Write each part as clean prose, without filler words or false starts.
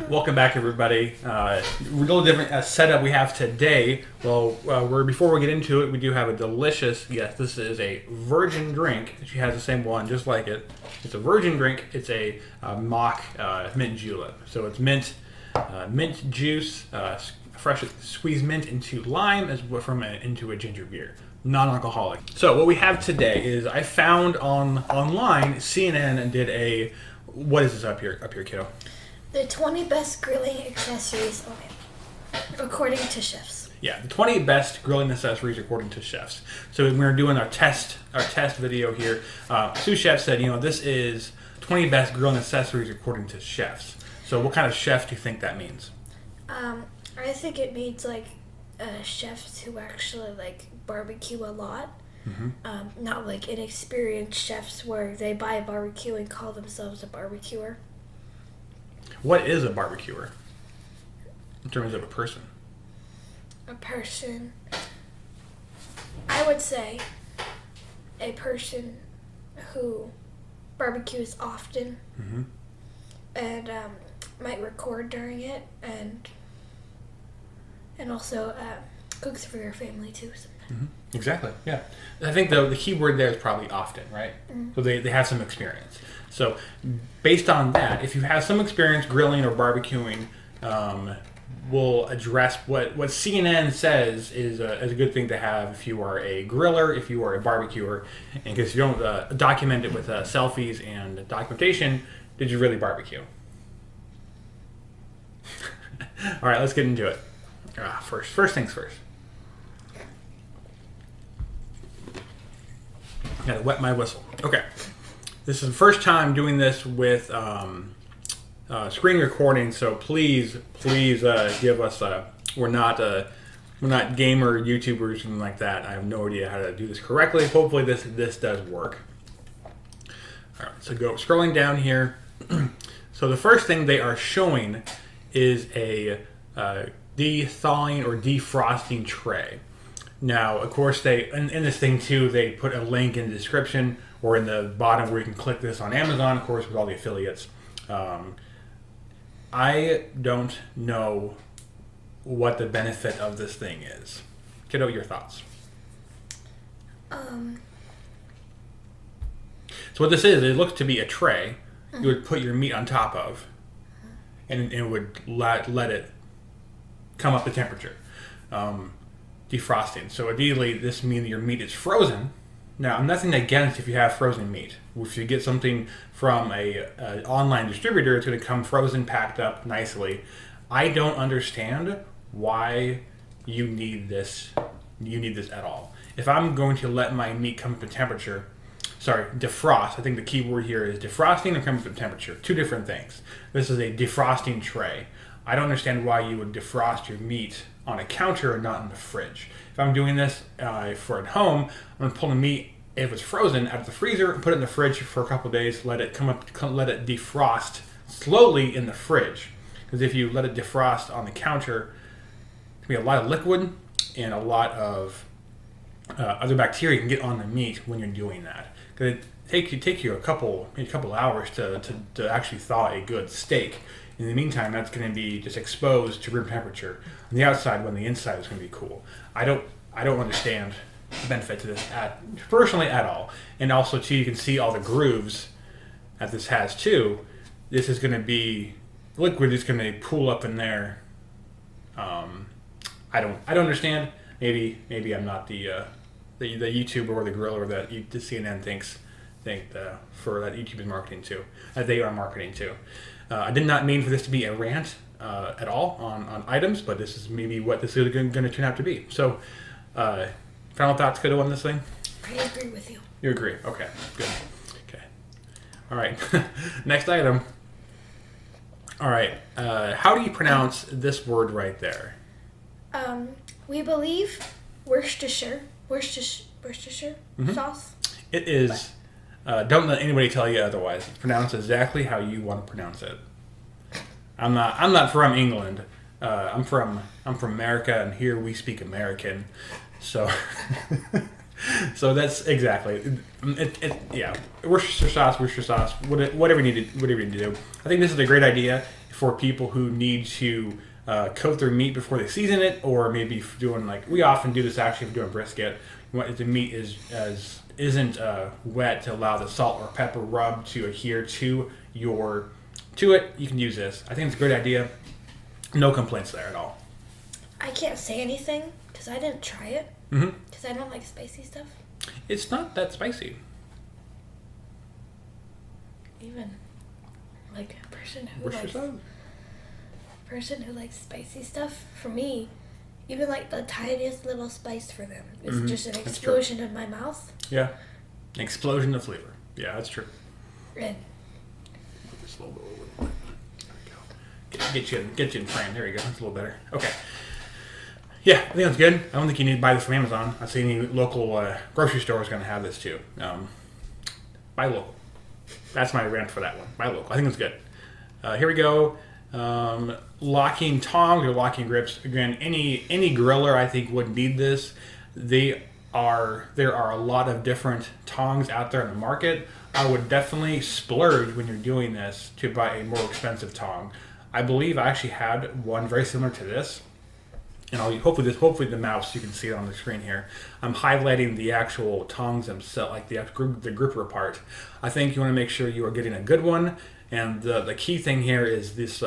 Welcome back, everybody. A little different setup we have today. Well, before we get into it, we do have a delicious. Yes, this is a virgin drink. She has the same one, just like it. It's a virgin drink. It's a mock mint julep. So it's mint juice, fresh squeezed mint into lime, into a ginger beer, non-alcoholic. So what we have today is I found online. CNN did a. What is this up here, kiddo? The 20 best grilling accessories according to chefs. Yeah, the 20 best grilling accessories according to chefs. So when we're doing our test video here, sous chef said, this is 20 best grilling accessories according to chefs. So what kind of chef do you think that means? I think it means chefs who actually barbecue a lot. Mm-hmm. Not like inexperienced chefs where they buy a barbecue and call themselves a barbecuer. What is a barbecuer in terms of a person? A person, I would say, a person who barbecues often and might record during it and also cooks for their family too sometimes. Mm-hmm. Exactly, yeah. I think the key word there is probably often, right? Mm-hmm. So they have some experience. So based on that, if you have some experience grilling or barbecuing, we'll address what CNN says is a good thing to have if you are a griller, if you are a barbecuer, and because you don't document it with selfies and documentation, did you really barbecue? All right, let's get into it. First things first. Gotta wet my whistle. Okay. This is the first time doing this with screen recording, so please give us. We're not gamer YouTubers or something like that. I have no idea how to do this correctly. Hopefully this does work. All right, so go scrolling down here. So the first thing they are showing is a de-thawing or defrosting tray. Now, of course, they in this thing too, they put a link in the description or in the bottom where you can click this on Amazon, of course, with all the affiliates. I don't know what the benefit of this thing is. Kiddo, your thoughts? So what this is, it looks to be a tray you would put your meat on top of, and it would let it come up to temperature. Defrosting. So ideally, this means your meat is frozen. Now, I'm nothing against if you have frozen meat. If you get something from an online distributor, it's going to come frozen, packed up nicely. I don't understand why you need this. You need this at all. If I'm going to let my meat come up to temperature, defrost. I think the key word here is defrosting and come up to temperature. Two different things. This is a defrosting tray. I don't understand why you would defrost your meat on a counter and not in the fridge. If I'm doing this for at home, I'm going to pull the meat, if it's frozen, out of the freezer and put it in the fridge for a couple of days, let it let it defrost slowly in the fridge. Because if you let it defrost on the counter, there's going to be a lot of liquid and a lot of other bacteria can get on the meat when you're doing that. Because it take you a couple hours to actually thaw a good steak. In the meantime, that's going to be just exposed to room temperature on the outside when the inside is going to be cool. I don't understand the benefit to this personally at all. And also too, you can see all the grooves that this has too. This is going to be liquid is going to pool up in there. I don't understand. Maybe I'm not the YouTuber or the griller that the CNN think for that YouTube is marketing to, that they are marketing to. I did not mean for this to be a rant at all on items, but this is maybe what this is going to turn out to be. So, final thoughts, Kiddo, on this thing? I agree with you. You agree? Okay, good. Okay. All right. Next item. All right. How do you pronounce this word right there? We believe Worcestershire sauce. It is. Don't let anybody tell you otherwise. It's pronounced exactly how you want to pronounce it. I'm not from England. I'm from America, and here we speak American. So that's exactly it. Yeah, Worcestershire sauce. Whatever you need to do. I think this is a great idea. for people who need to coat their meat before they season it, or maybe doing like we often do this actually if we're doing brisket. If the meat isn't wet to allow the salt or pepper rub to adhere to it, you can use this. I think it's a great idea. No complaints there at all. I can't say anything because I didn't try it. Because I don't like spicy stuff. It's not that spicy. Even like a person who likes spicy stuff, for me, even like the tiniest little spice for them is just an explosion in my mouth. Yeah, an explosion of flavor. Yeah, that's true. And just a little bit. Get you in frame. There you go. That's a little better. Okay. Yeah, I think that's good. I don't think you need to buy this from Amazon. I see any local grocery store is going to have this too. Buy local. That's my rant for that one. Buy local. I think it's good. Here we go. Locking tongs or locking grips. Again, any griller I think would need this. There are a lot of different tongs out there in the market. I would definitely splurge when you're doing this to buy a more expensive tong. I believe I actually had one very similar to this. And hopefully the mouse, you can see it on the screen here. I'm highlighting the actual tongs themselves, like the gripper part. I think you want to make sure you are getting a good one. And the key thing here is this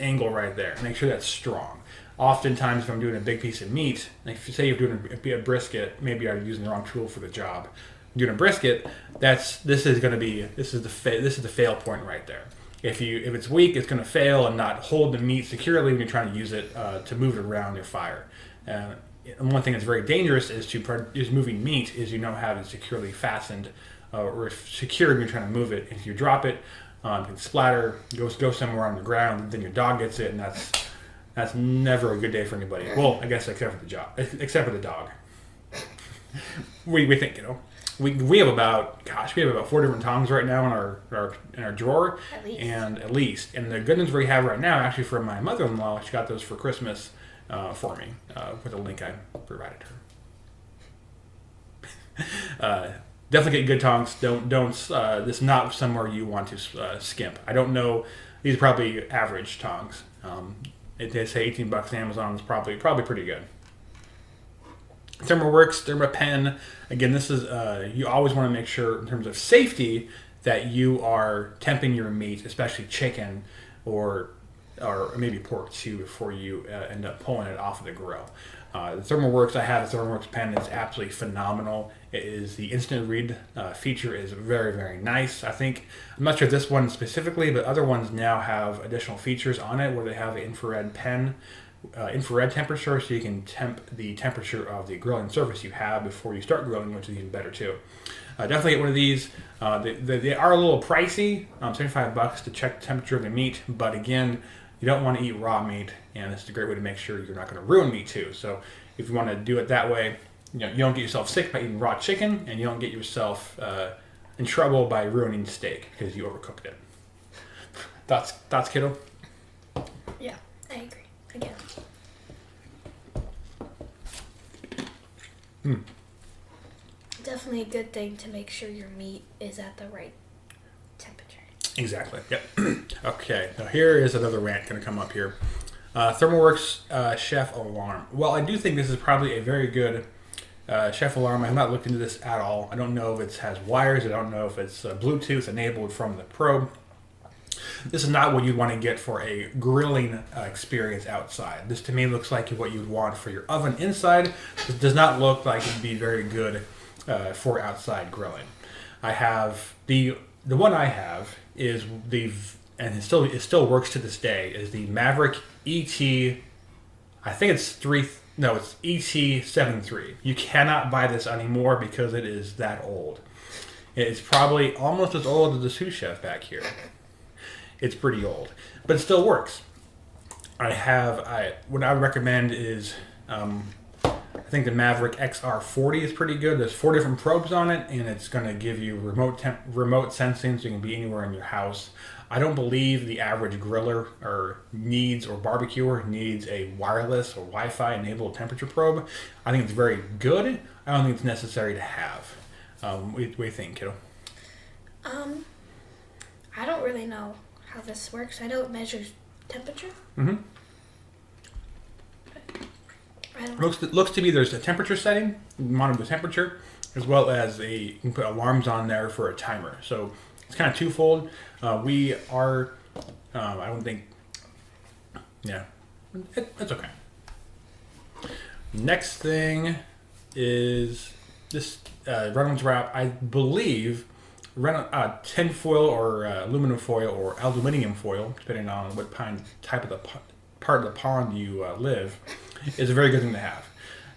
angle right there. Make sure that's strong. Oftentimes, if I'm doing a big piece of meat, like if you say you're doing a brisket, maybe I'm using the wrong tool for the job. Doing a brisket, this is the fail point right there. If it's weak, it's going to fail and not hold the meat securely when you're trying to use it to move it around your fire. And one thing that's very dangerous is moving meat is you don't have it securely fastened or secured when you're trying to move it. If you drop it, it can splatter, go somewhere on the ground, then your dog gets it, and that's never a good day for anybody. Well, I guess except for the dog. we think, We have about 4 different tongs right now in our drawer. At least. And the good news we have right now, actually from my mother-in-law, she got those for Christmas for me with a link I provided her. Definitely get good tongs. Don't. This is not somewhere you want to skimp. I don't know. These are probably average tongs. They say $18 on Amazon is probably pretty good. ThermoWorks, Dermapen. Again, this is you always want to make sure in terms of safety that you are temping your meat, especially chicken or maybe pork too, before you end up pulling it off of the grill. The ThermoWorks, I have the ThermoWorks pen. It's absolutely phenomenal. The instant read feature is very, very nice. I'm not sure this one specifically, but other ones now have additional features on it where they have an infrared pen. Infrared temperature, so you can temp the temperature of the grilling surface you have before you start grilling, which is even better too. Definitely get one of these. They are a little pricey, $75 to check the temperature of the meat, but again, you don't want to eat raw meat, and it's a great way to make sure you're not going to ruin meat too. So if you want to do it that way, you don't get yourself sick by eating raw chicken, and you don't get yourself in trouble by ruining steak because you overcooked it. Thoughts, kiddo? Yeah, I agree. Again. Definitely a good thing to make sure your meat is at the right temperature. Exactly. Yep. Okay. Now here is another rant going to come up here. ThermoWorks Chef Alarm. Well, I do think this is probably a very good Chef Alarm. I have not looked into this at all. I don't know if it has wires. I don't know if it's Bluetooth enabled from the probe. This is not what you'd want to get for a grilling experience outside. This to me looks like what you'd want for your oven inside. This does not look like it'd be very good for outside grilling. I have the one I have is and it still works to this day, is the Maverick ET. I think it's it's ET73. You cannot buy this anymore because it is that old. It's probably almost as old as the sous chef back here. It's pretty old, but it still works. What I would recommend is, I think the Maverick XR40 is pretty good. There's 4 different probes on it, and it's going to give you remote sensing, so you can be anywhere in your house. I don't believe the average griller or barbecuer needs a wireless or Wi-Fi enabled temperature probe. I think it's very good. I don't think it's necessary to have. What do you think, kiddo? I don't really know how this works. I know it measures temperature. Mm-hmm. I don't. Looks to be there's a temperature setting, monitor the temperature, as well as you can put alarms on there for a timer. So it's kind of twofold. We are, I don't think, yeah, it's okay. Next thing is this Reynolds wrap. I believe tin foil or aluminum foil or aluminium foil, depending on what type of the part of the pond you live, is a very good thing to have.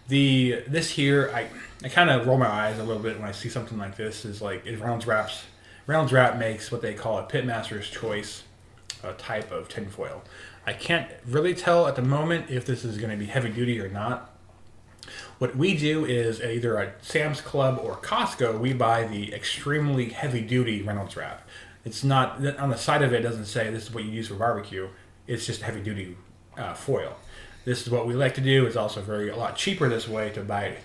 This here, I kind of roll my eyes a little bit when I see something like this. Is like Reynolds Wrap makes what they call a Pitmaster's Choice type of tin foil. I can't really tell at the moment if this is going to be heavy duty or not. What we do is either at Sam's Club or Costco, we buy the extremely heavy duty Reynolds Wrap. It's not, on the side of it, doesn't say this is what you use for barbecue. It's just heavy duty foil. This is what we like to do. It's also a lot cheaper this way to buy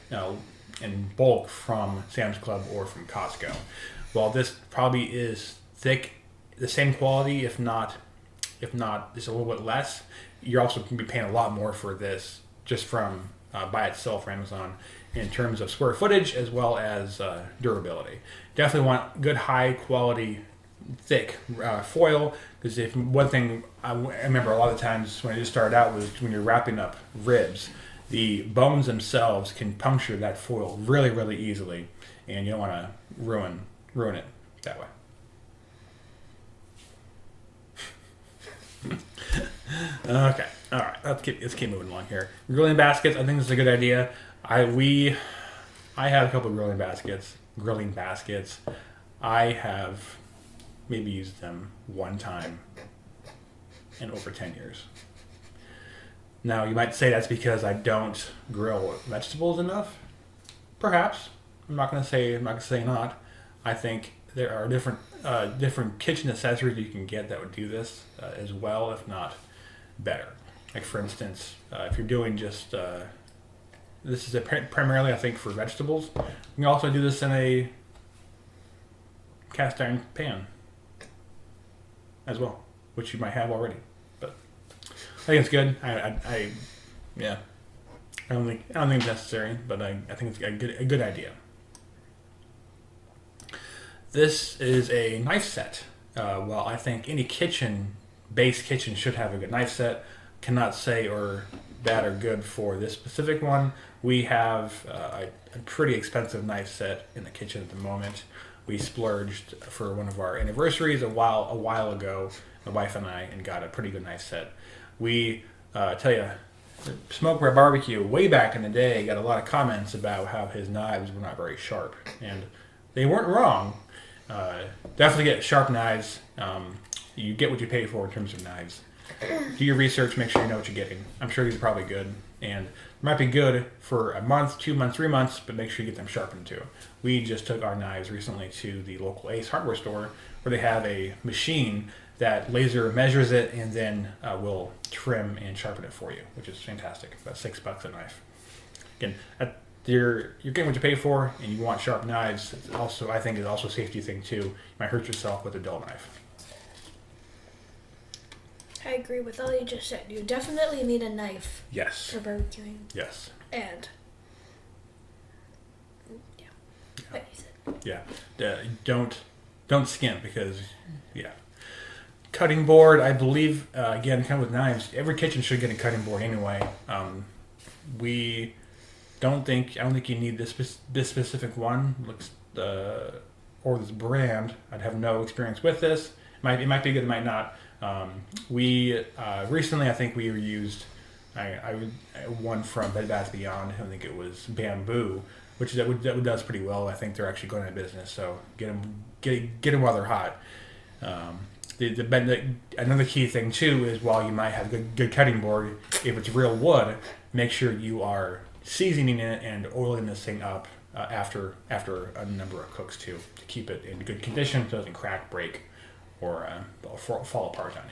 in bulk from Sam's Club or from Costco. While this probably is thick, the same quality, if not just a little bit less, you're also going to be paying a lot more for this just from by itself from Amazon in terms of square footage as well as durability. Definitely want good high quality thick foil, because if one thing I remember a lot of times when I just started out was when you're wrapping up ribs, the bones themselves can puncture that foil really, really easily, and you don't want to ruin it that way. Okay, all right. Let's keep moving along here. Grilling baskets. I think this is a good idea. I have a couple of grilling baskets. I have maybe used them one time in over 10 years. Now you might say that's because I don't grill vegetables enough. Perhaps. I'm not gonna say not. I think there are different kitchen accessories you can get that would do this as well, if not better. Like for instance, if you're doing just this is primarily I think for vegetables. You can also do this in a cast iron pan as well, which you might have already. But I think it's good. I don't think it's necessary, but I think it's a good idea. This is a knife set. Well, I think any base kitchen should have a good knife set. Cannot say or bad or good for this specific one. We have a pretty expensive knife set in the kitchen at the moment. We splurged for one of our anniversaries a while ago, my wife and I, and got a pretty good knife set. We tell you, Smoker Barbecue way back in the day got a lot of comments about how his knives were not very sharp, and they weren't wrong. Definitely get sharp knives. You get what you pay for in terms of knives. Do your research, make sure you know what you're getting. I'm sure these are probably good, and might be good for a month, 2 months, 3 months, but make sure you get them sharpened too. We just took our knives recently to the local Ace hardware store where they have a machine that laser measures it and then will trim and sharpen it for you, which is fantastic. About $6 a knife. Again, you're getting what you pay for, and you want sharp knives. It's also, I think, is also a safety thing too. You might hurt yourself with a dull knife. I agree with all you just said. You definitely need a knife. Yes. For barbecuing. Yes. And like you said. Yeah. Don't skimp because cutting board. I believe again, kind of with knives, every kitchen should get a cutting board anyway. I don't think you need this specific one. Looks or this brand. I'd have no experience with this. It might be good. It might not. We recently, I think we used one from Bed Bath Beyond. I think it was Bamboo, which that does pretty well. I think they're actually going out of business, so get them while they're hot. Another key thing too is while you might have good cutting board, if it's real wood, make sure you are seasoning it and oiling this thing up after a number of cooks too, to keep it in good condition so it doesn't crack, break, or fall apart on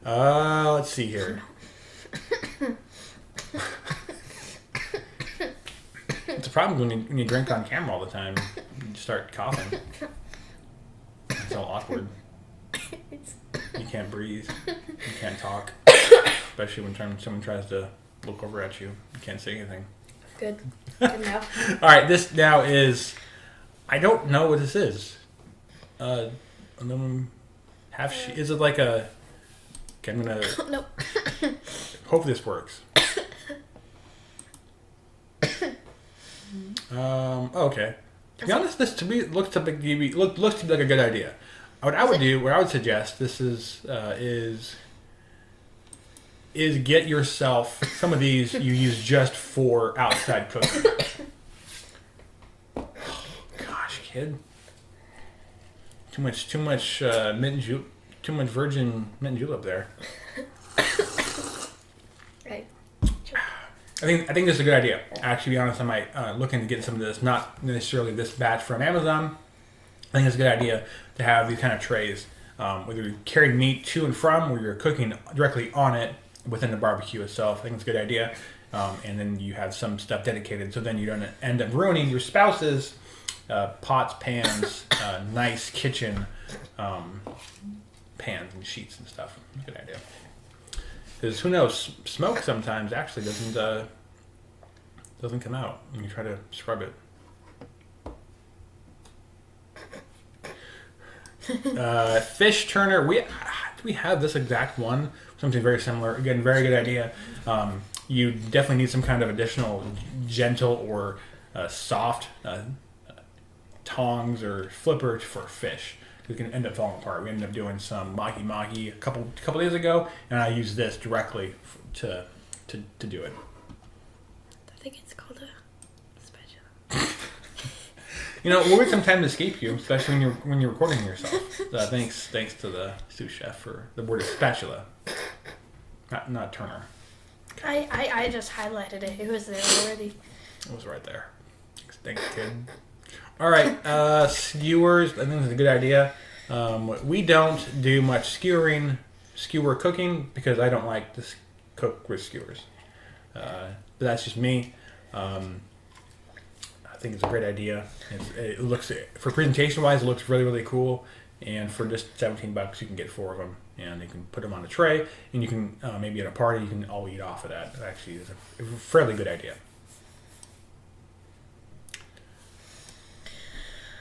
you. Let's see here. It's a problem when you drink on camera all the time. You start coughing. all awkward. You can't breathe. You can't talk. Especially when someone tries to look over at you. You can't say anything. Good. Good now. All right, this now is... I don't know what this is. Aluminum half sheet. Is it like a... Okay, I'm going to... Nope. Hope this works. Okay. To be honest, this to me looks to be like a good idea. What I would suggest this is get yourself some of these you use just for outside cooking. Oh, gosh, kid. Too much too much virgin mint julep there. Right. I think this is a good idea. Actually, to be honest, I might look into getting some of this. Not necessarily this batch from Amazon. I think it's a good idea to have these kind of trays, whether you're carrying meat to and from, or you're cooking directly on it within the barbecue itself. I think it's a good idea. And then you have some stuff dedicated, so then you don't end up ruining your spouse's pots, pans, nice kitchen pans and sheets and stuff. Good idea. Because who knows, smoke sometimes actually doesn't come out when you try to scrub it. Fish turner. We have this exact one. Something very similar. Again, very good idea. You definitely need some kind of additional gentle or soft tongs or flipper for fish. It can end up falling apart. We ended up doing some maki a couple days ago, and I used this directly to do it. I think it's called a spatula. We'll get some time to escape you, especially when you're recording yourself. Thanks to the sous chef for the word spatula, not Turner. I just highlighted it. It was there already. It was right there. Thanks, kid. All right, skewers. I think that's a good idea. We don't do much skewer cooking because I don't like to cook with skewers. But that's just me. I think it's a great idea. It looks, for presentation wise, it looks really, really cool. And for just $17, you can get 4 of them, and you can put them on a tray. And you can maybe at a party, you can all eat off of that. It actually is a fairly good idea.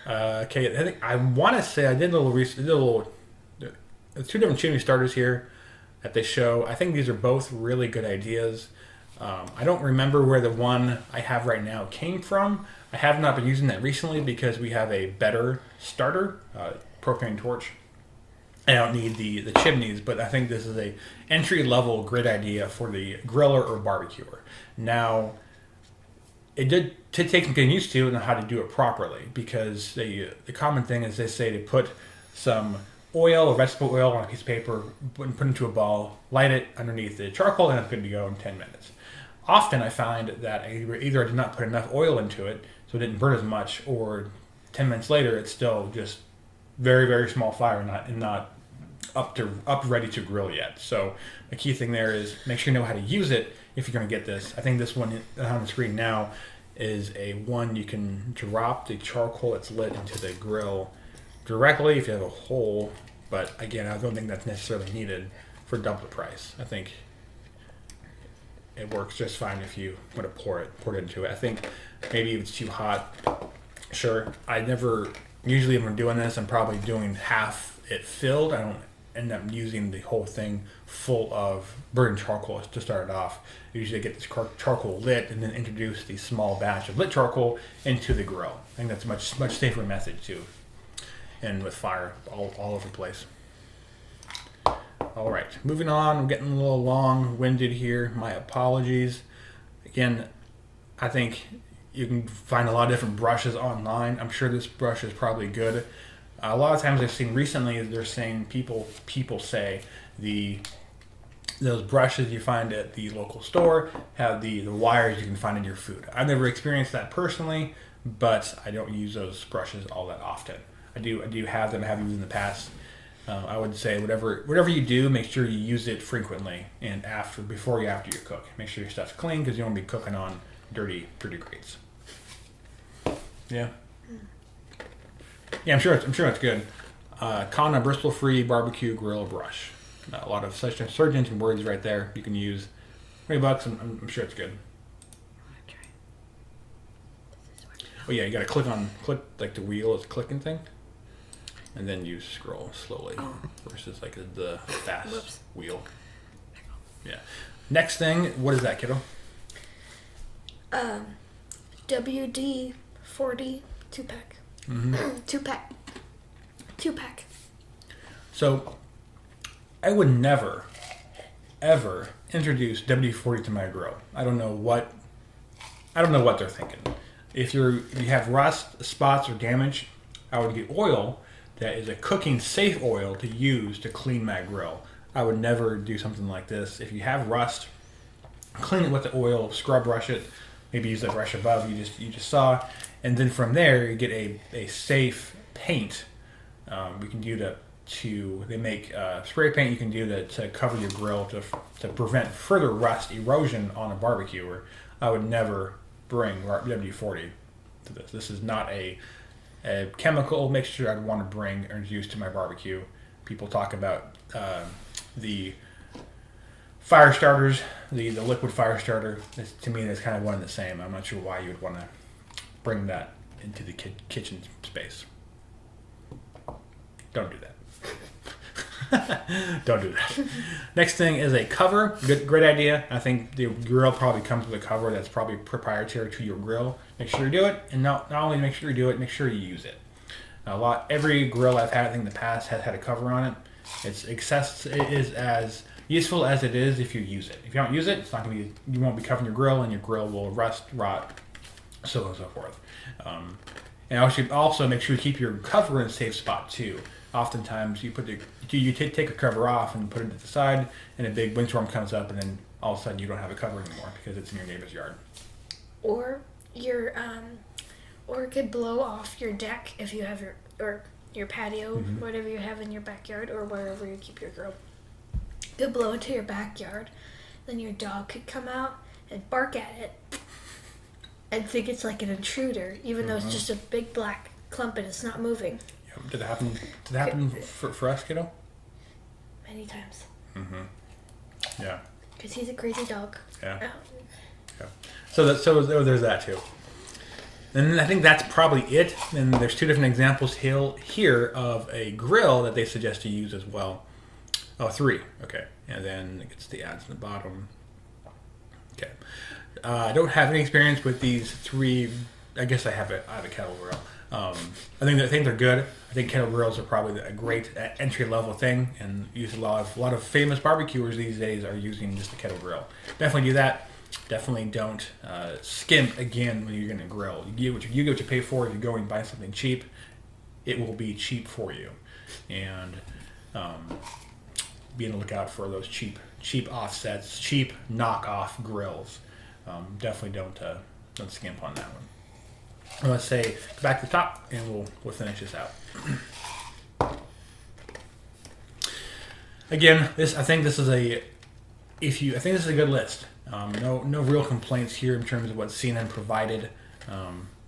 Okay, I think I want to say I did a little research. There's 2 different chimney starters here that they show. I think these are both really good ideas. I don't remember where the one I have right now came from. I have not been using that recently because we have a better starter, propane torch. I don't need the chimneys, but I think this is a entry-level great idea for the griller or barbecuer. Now, it did take some getting used to and how to do it properly, because the common thing is they say to put some oil or vegetable oil on a piece of paper, put into a ball, light it underneath the charcoal, and it's good to go in 10 minutes. Often I find that either I did not put enough oil into it, so it didn't burn as much, or 10 minutes later it's still just very, very small fire and not up ready to grill yet. So the key thing there is make sure you know how to use it if you're going to get this. I think this one on the screen now is a one you can drop the charcoal that's lit into the grill directly if you have a hole. But again, I don't think that's necessarily needed for double the price. I think it works just fine if you want to pour it into it. I think maybe if it's too hot, sure. I never, usually when I'm doing this, I'm probably doing half it filled. I don't end up using the whole thing full of burnt charcoal to start it off. Usually I get this charcoal lit and then introduce the small batch of lit charcoal into the grill. I think that's a much safer method too. And with fire all over the place. All right, moving on. I'm getting a little long-winded here. My apologies. Again, I think you can find a lot of different brushes online. I'm sure this brush is probably good. A lot of times I've seen recently is they're saying people say those brushes you find at the local store have the wires you can find in your food. I've never experienced that personally, but I don't use those brushes all that often. I do have them. I have used in the past. I would say whatever you do, make sure you use it frequently and before you cook. Make sure your stuff's clean because you don't want to be cooking on dirty grates. Yeah. Yeah, I'm sure it's good. Kona bristle-free barbecue grill brush. A lot of such search engine words right there. You can use $20. I'm sure it's good. Oh yeah, you gotta click like the wheel is a clicking thing, and then you scroll slowly versus like the fast wheel. Yeah. Next thing, what is that, kiddo? WD-40 2-pack. Two-pack. So, I would never, ever introduce WD-40 to my grill. I don't know what they're thinking. If you have rust, spots, or damage, I would get oil that is a cooking safe oil to use to clean my grill. I would never do something like this. If you have rust, clean it with the oil, scrub brush it, maybe use the brush above you just saw, and then from there you get a safe paint. We can do they make spray paint you can do to cover your grill to prevent further rust erosion on a barbecuer. I would never bring WD-40 to this. This is not a chemical mixture I'd want to bring or use to my barbecue. People talk about the fire starters, the liquid fire starter. To me, that's kind of one and the same. I'm not sure why you would want to bring that into the kitchen space. Don't do that. Don't do that. Next thing is a cover. Great idea. I think the grill probably comes with a cover that's probably proprietary to your grill. Make sure you do it, and not only make sure you do it, make sure you use it. Every grill I've had, I think in the past, has had a cover on it. It is as useful as it is if you use it. If you don't use it, it's not going to be. You won't be covering your grill, and your grill will rust, rot, so on and so forth. And also make sure you keep your cover in a safe spot too. Oftentimes you take a cover off and put it to the side, and a big windstorm comes up, and then all of a sudden you don't have a cover anymore because it's in your neighbor's yard. Or it could blow off your deck if you have your patio, whatever you have in your backyard, or wherever you keep your grill. It could blow into your backyard, then your dog could come out and bark at it and think it's like an intruder, even though it's just a big black clump and it's not moving. Did that happen for us, kiddo? Many times. Yeah. Because he's a crazy dog. Yeah. So there's that too. And I think that's probably it. And there's two different examples here of a grill that they suggest you use as well. Oh, 3. Okay. And then it gets the ads in the bottom. Okay. I don't have any experience with these 3. I guess I have a kettle grill. I think they're good. I think kettle grills are probably a great entry level thing, and use a lot of famous barbecuers these days are using just a kettle grill. Definitely do that. Definitely don't skimp again when you're going to grill. You get what you pay for. If you go and buy something cheap, it will be cheap for you, and be on the lookout for those cheap offsets, cheap knockoff grills. Definitely don't skimp on that one. Let's say back to the top, and we'll finish this out. Again, I think this is a good list. No real complaints here in terms of what CNN provided.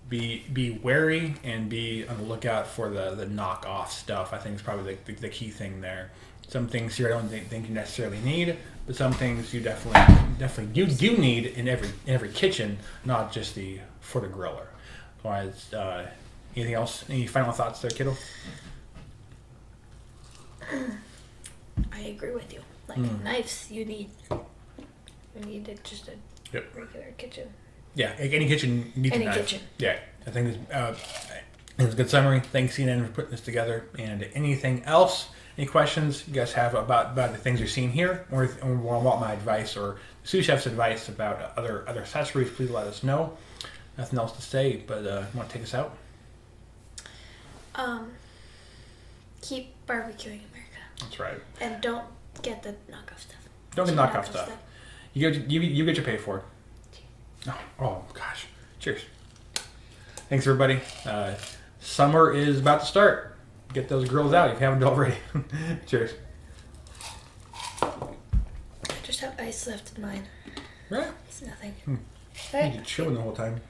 Be wary and be on the lookout for the knockoff stuff. I think is probably the key thing there. Some things here I don't think you necessarily need, but some things you definitely do need in every kitchen, not just for the griller. Otherwise, anything else? Any final thoughts there, kiddo? I agree with you. Like knives, you need just a regular kitchen. Yeah, any kitchen needs a knife. Any kitchen. Yeah, I think it's a good summary. Thanks, CNN, for putting this together. And anything else? Any questions you guys have about the things you're seeing here, or want my advice or the sous chef's advice about other accessories? Please let us know. Nothing else to say, but want to take us out? Keep barbecuing America. That's right. And don't get the knockoff stuff. Don't get knockoff stuff. You get your pay for it. Oh gosh. Cheers. Thanks everybody. Summer is about to start. Get those grills out if you haven't already. Cheers. I just have ice left in mine. Right? It's nothing. You're chilling the whole time.